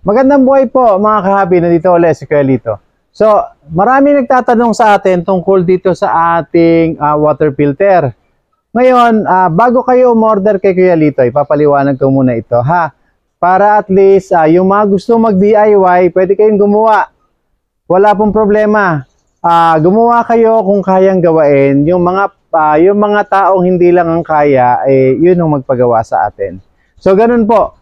Magandang buhay po mga kahabi, nandito ulit si Kuya Lito. So, marami nagtatanong sa atin tungkol dito sa ating water filter. Ngayon, bago kayo umorder kay Kuya Lito, ipapaliwanag ko muna ito ha. Para at least yung mga gusto mag-DIY, pwede kayong gumawa. Wala pong problema. Gumawa kayo kung kayang gawain. Yung mga taong hindi lang ang kaya, yun ang magpagawa sa atin. So, ganun po.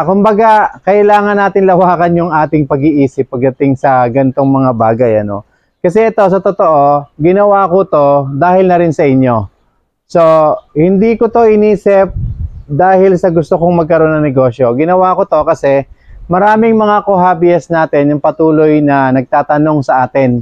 Kumbaga, kailangan natin lawakan yung ating pag-iisip pagdating sa gantong mga bagay, ano. Kasi ito, sa totoo, ginawa ko to dahil na rin sa inyo. So, hindi ko to inisip dahil sa gusto kong magkaroon ng negosyo. Ginawa ko to kasi maraming mga co-hobbyist natin yung patuloy na nagtatanong sa atin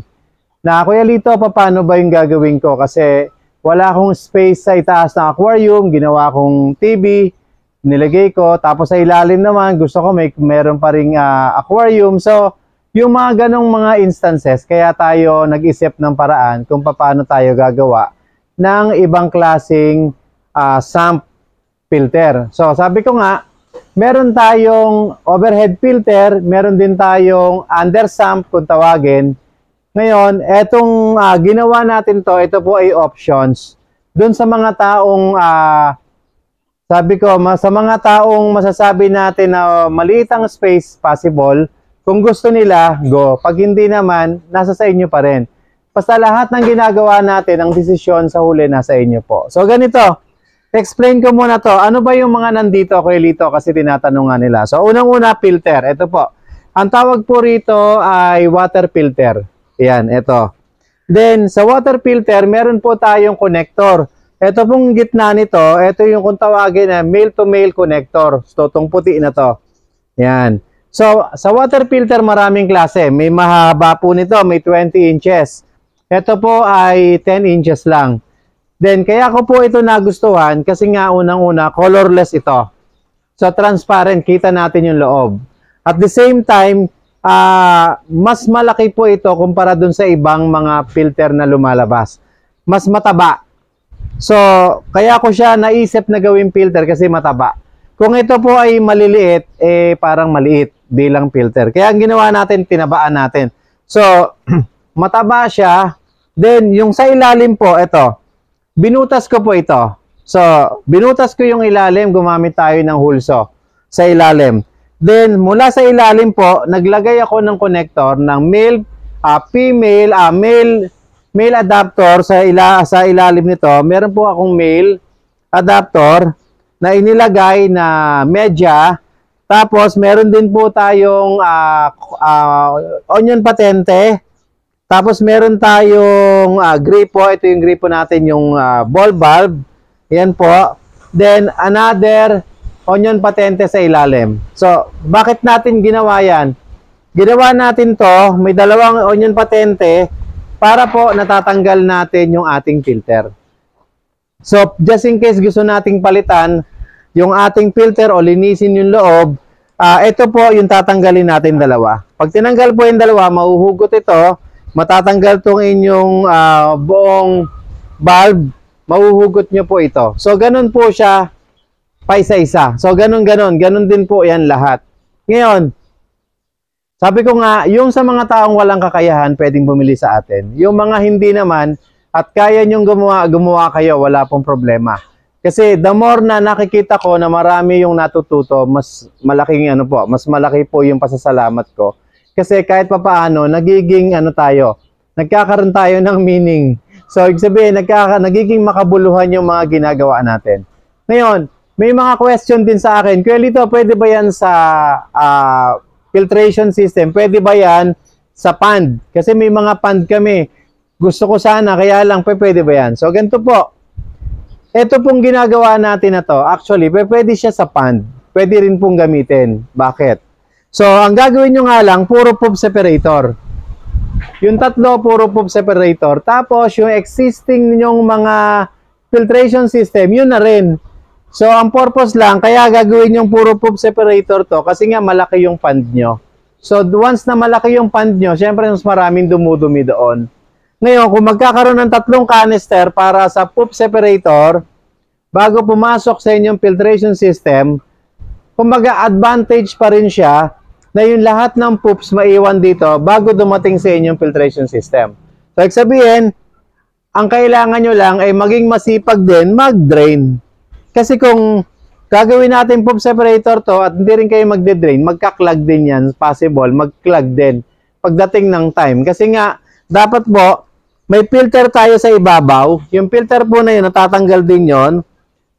na, Kuya Lito, paano ba yung gagawin ko? Kasi wala akong space sa itaas ng aquarium, ginawa kong TV, nilagay ko, tapos sa ilalim naman gusto ko meron pa ring aquarium. So yung mga ganong mga instances, kaya tayo nag-isip ng paraan kung paano tayo gagawa ng ibang klaseng sump filter. So sabi ko nga, meron tayong overhead filter, meron din tayong under sump kung tawagin. Ngayon, etong ginawa natin to, ito po ay options dun sa mga taong sabi ko, sa mga taong masasabi natin na maliit ang space possible, kung gusto nila, go. Pag hindi naman, nasa sa inyo pa rin. Basta lahat ng ginagawa natin, ang desisyon sa huli nasa inyo po. So ganito, explain ko muna to. Ano ba yung mga nandito, Kuya Lito? Kasi tinatanong nga nila. So unang-una, filter. Ito po. Ang tawag po rito ay water filter. Yan, ito. Then, sa water filter, meron po tayong connector. Ito pong gitna nito, ito yung kung tawagin na male-to-male connector. So, itong puti na to. Yan. So, sa water filter, maraming klase. May mahaba po nito, may 20 inches. Ito po ay 10 inches lang. Then, kaya ko po ito nagustuhan kasi nga unang-una, colorless ito. So, transparent, kita natin yung loob. At the same time, mas malaki po ito kumpara dun sa ibang mga filter na lumalabas. Mas mataba. So, kaya ko siya naisip na gawing filter kasi mataba. Kung ito po ay maliliit, parang maliit bilang filter. Kaya ang ginawa natin, tinabaan natin. So, mataba siya. Then, yung sa ilalim po, ito. Binutas ko po ito. So, binutas ko yung ilalim, gumamit tayo ng hulso sa ilalim. Then, mula sa ilalim po, naglagay ako ng connector ng male, female, male adapter sa ilalim nito. Meron po akong male adapter na inilagay na media. Tapos meron din po tayong onion patente. Tapos meron tayong gripo. Ito yung gripo natin, yung ball valve. Yan po. Then another onion patente sa ilalim. So, bakit natin ginawa yan? Ginawa natin to, may dalawang onion patente para po natatanggal natin yung ating filter. So, just in case gusto nating palitan yung ating filter o linisin yung loob, ito po yung tatanggalin natin dalawa. Pag tinanggal po yung dalawa, mahuhugot ito, matatanggal tong inyong buong valve, mahuhugot nyo po ito. So, ganun po siya pa isa-isa. So, ganun din po yan lahat. Ngayon, sabi ko nga, yung sa mga taong walang kakayahan, pwedeng bumili sa atin. Yung mga hindi naman, at kaya nyong gumawa kayo, wala pong problema. Kasi the more na nakikita ko na marami yung natututo, mas malaki po yung pasasalamat ko. Kasi kahit papaano, nagiging nagkakaroon tayo ng meaning. So, ibig sabihin, nagiging makabuluhan yung mga ginagawa natin. Ngayon, may mga question din sa akin, Kuya Lito, pwede ba yan sa filtration system? Pwede ba yan sa pond? Kasi may mga pond kami. Gusto ko sana, kaya lang, pwede ba yan? So, ganito po. Ito pong ginagawa natin na to, actually, pwede siya sa pond. Pwede rin pong gamitin. Bakit? So, ang gagawin nyo nga lang, puro poop separator. Yung tatlo, puro poop separator. Tapos, yung existing nyong mga filtration system, yun na rin. So, ang purpose lang, kaya gagawin yung puro poop separator to kasi nga malaki yung pond nyo. So, once na malaki yung pond nyo, syempre mas maraming dumudumi doon. Ngayon, kung magkakaroon ng 3 canister para sa poop separator, bago pumasok sa inyong filtration system, kumbaga advantage pa rin siya na yung lahat ng poops maiwan dito bago dumating sa inyong filtration system. So, sabihin, ang kailangan nyo lang ay maging masipag din mag-drain. Kasi kung gagawin natin poop separator to at hindi rin kayo magde-drain, magka-clog din yan, possible, mag-clog din pagdating ng time. Kasi nga, dapat po, may filter tayo sa ibabaw. Yung filter po na yun, natatanggal din yon.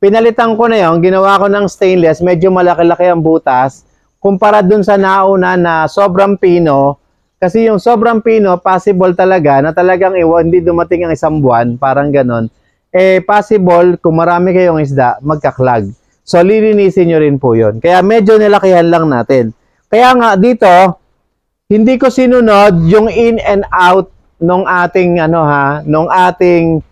Pinalitan ko na yun, ginawa ko ng stainless, medyo malaki-laki ang butas, kumpara dun sa nauna na sobrang pino, kasi yung sobrang pino, possible talaga na talagang hindi dumating ang isang buwan, parang ganon. Possible, kung marami kayong isda, magka-clog. So, lilinisin nyo rin po yun. Kaya medyo nilakihan lang natin. Kaya nga, dito, hindi ko sinunod yung in and out nung ating, nung ating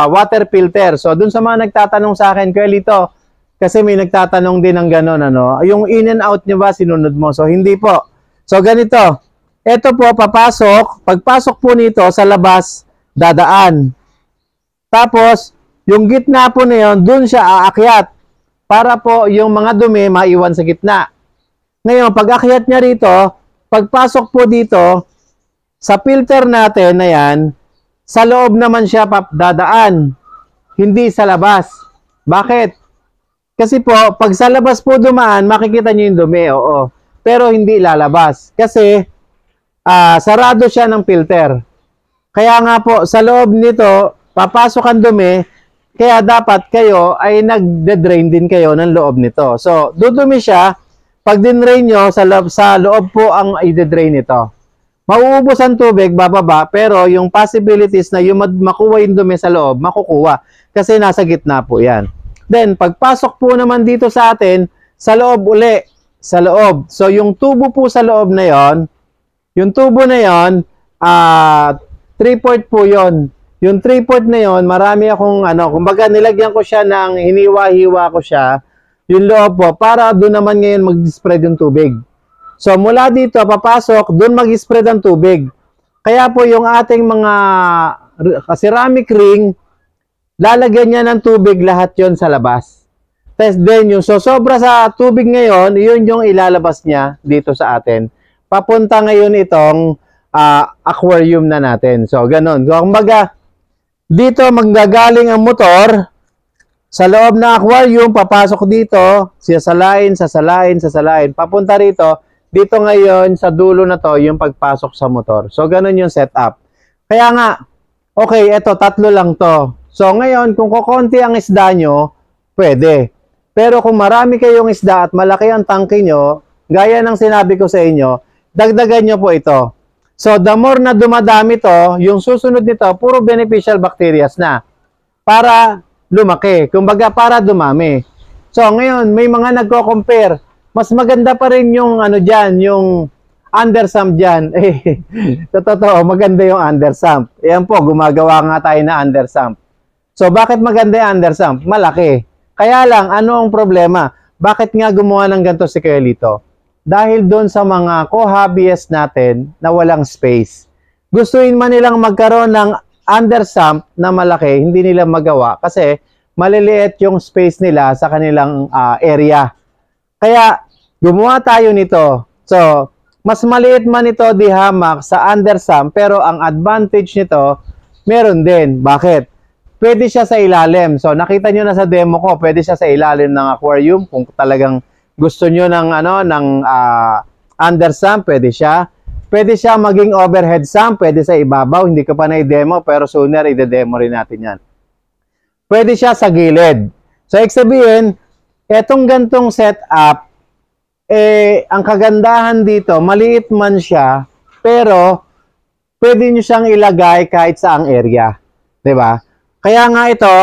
water filter. So, dun sa mga nagtatanong sa akin, Kuelito, kasi may nagtatanong din ng gano'n, yung in and out nyo ba, sinunod mo? So, hindi po. So, ganito. Ito po, papasok. Pagpasok po nito, sa labas, dadaan. Tapos, yung gitna po na yun, dun siya aakyat. Para po, yung mga dumi, maiwan sa gitna. Ngayon, pag akyat niya rito, pagpasok po dito, sa filter natin na yan, sa loob naman siya dadaan. Hindi sa labas. Bakit? Kasi po, pag sa labas po dumaan, makikita nyo yung dumi, oo. Pero hindi lalabas. Kasi, sarado siya ng filter. Kaya nga po, sa loob nito, papasok ang dumi, kaya dapat kayo ay nagde-drain din kayo ng loob nito. So, dudumi siya, pag din-drain nyo, sa loob po ang i-drain ito. Mauubos ang tubig, bababa, pero yung possibilities na yung makuha yung dumi sa loob, makukuha. Kasi nasa gitna po yan. Then, pagpasok po naman dito sa atin, sa loob uli, sa loob. So, yung tubo po sa loob na yon, yung tubo na yon, 3-port po yon. Yung 3-port na yon, marami akong, kumbaga nilagyan ko siya ng hiniwa-hiwa ko siya, yung loob po, para doon naman ngayon mag-spread yung tubig. So, mula dito, papasok, doon mag-spread ang tubig. Kaya po yung ating mga ceramic ring, lalagyan niya ng tubig lahat yon sa labas. Test din yung sobra sa tubig ngayon, yun yung ilalabas niya dito sa atin. Papunta ngayon itong aquarium na natin. So, ganun. Kumbaga, dito magdagaling ang motor sa loob ng aquarium, papasok dito, sasalain, papunta rito, dito ngayon sa dulo na to, yung pagpasok sa motor. So, ganun yung setup. Kaya nga, okay, eto, 3 lang to. So, ngayon, kung kukonti ang isda nyo, pwede. Pero kung marami kayong isda at malaki ang tangke nyo, gaya ng sinabi ko sa inyo, dagdagan nyo po ito. So, the more na dumadami to, yung susunod nito, puro beneficial bacteria na. Para lumaki. Kumbaga, para dumami. So, ngayon, may mga nagko-compare. Mas maganda pa rin yung, yung undersump dyan. Sa totoo, maganda yung undersump. Ayan po, gumagawa nga tayo na undersump. So, bakit maganda yung undersump? Malaki. Kaya lang, ano ang problema? Bakit nga gumawa ng ganito si Kuelito? Dahil doon sa mga co-hobbyist natin na walang space. Gustuin man nilang magkaroon ng undersump na malaki, hindi nila magawa kasi maliliit yung space nila sa kanilang area. Kaya, gumawa tayo nito. So, mas maliit man ito di hamak sa undersump, pero ang advantage nito, meron din. Bakit? Pwede siya sa ilalim. So, nakita nyo na sa demo ko, pwede siya sa ilalim ng aquarium. Kung talagang gusto nyo ng, undersump, pwede siya. Pwede siya maging overhead sump, pwede sa ibabaw. Hindi ko pa na-demo, pero sooner, i-demo rin natin yan. Pwede siya sa gilid. So, ibig sabihin, etong gantong setup, ang kagandahan dito, maliit man siya, pero pwede nyo siyang ilagay kahit saang area. 'Di ba? Kaya nga ito,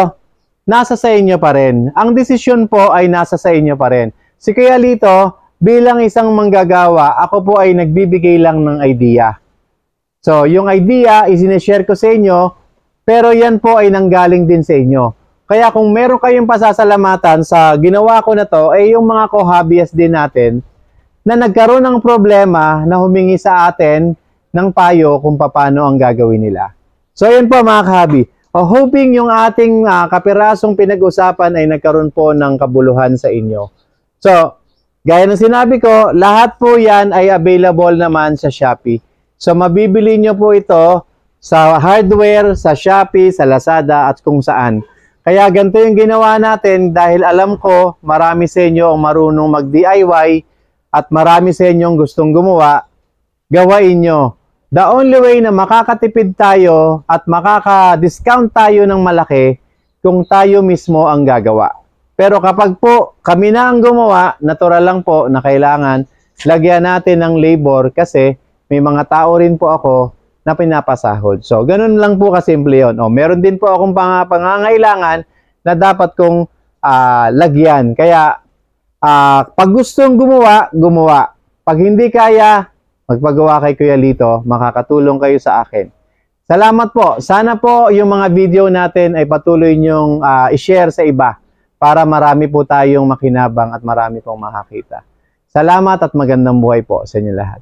nasa sa inyo pa rin. Ang desisyon po ay nasa sa inyo pa rin. Si Kuya Lito, bilang isang manggagawa, ako po ay nagbibigay lang ng idea. So, yung idea, isineshare ko sa inyo, pero yan po ay nanggaling din sa inyo. Kaya kung meron kayong pasasalamatan sa ginawa ko na to, ay yung mga co-hobbyist din natin na nagkaroon ng problema na humingi sa atin ng payo kung paano ang gagawin nila. So, yun po mga ka-hobby. Hoping yung ating kapirasong pinag-usapan ay nagkaroon po ng kabuluhan sa inyo. So, Gaya ng sinabi ko, lahat po yan ay available naman sa Shopee. So mabibili nyo po ito sa hardware, sa Shopee, sa Lazada at kung saan. Kaya ganito yung ginawa natin dahil alam ko marami sa inyo ang marunong mag-DIY at marami sa inyo ang gustong gumawa, gawain nyo. The only way na makakatipid tayo at makaka-discount tayo ng malaki kung tayo mismo ang gagawa. Pero kapag po kami na ang gumawa, natural lang po na kailangan lagyan natin ng labor kasi may mga tao rin po ako na pinapasahod. So, ganun lang po kasimple yun. O, meron din po akong pangangailangan na dapat kong lagyan. Kaya, pag gustong gumawa, gumawa. Pag hindi kaya, magpagawa kay Kuya Lito, makakatulong kayo sa akin. Salamat po. Sana po yung mga video natin ay patuloy nyong i-share sa iba para marami po tayong makinabang at marami pong makakita. Salamat at magandang buhay po sa inyo lahat.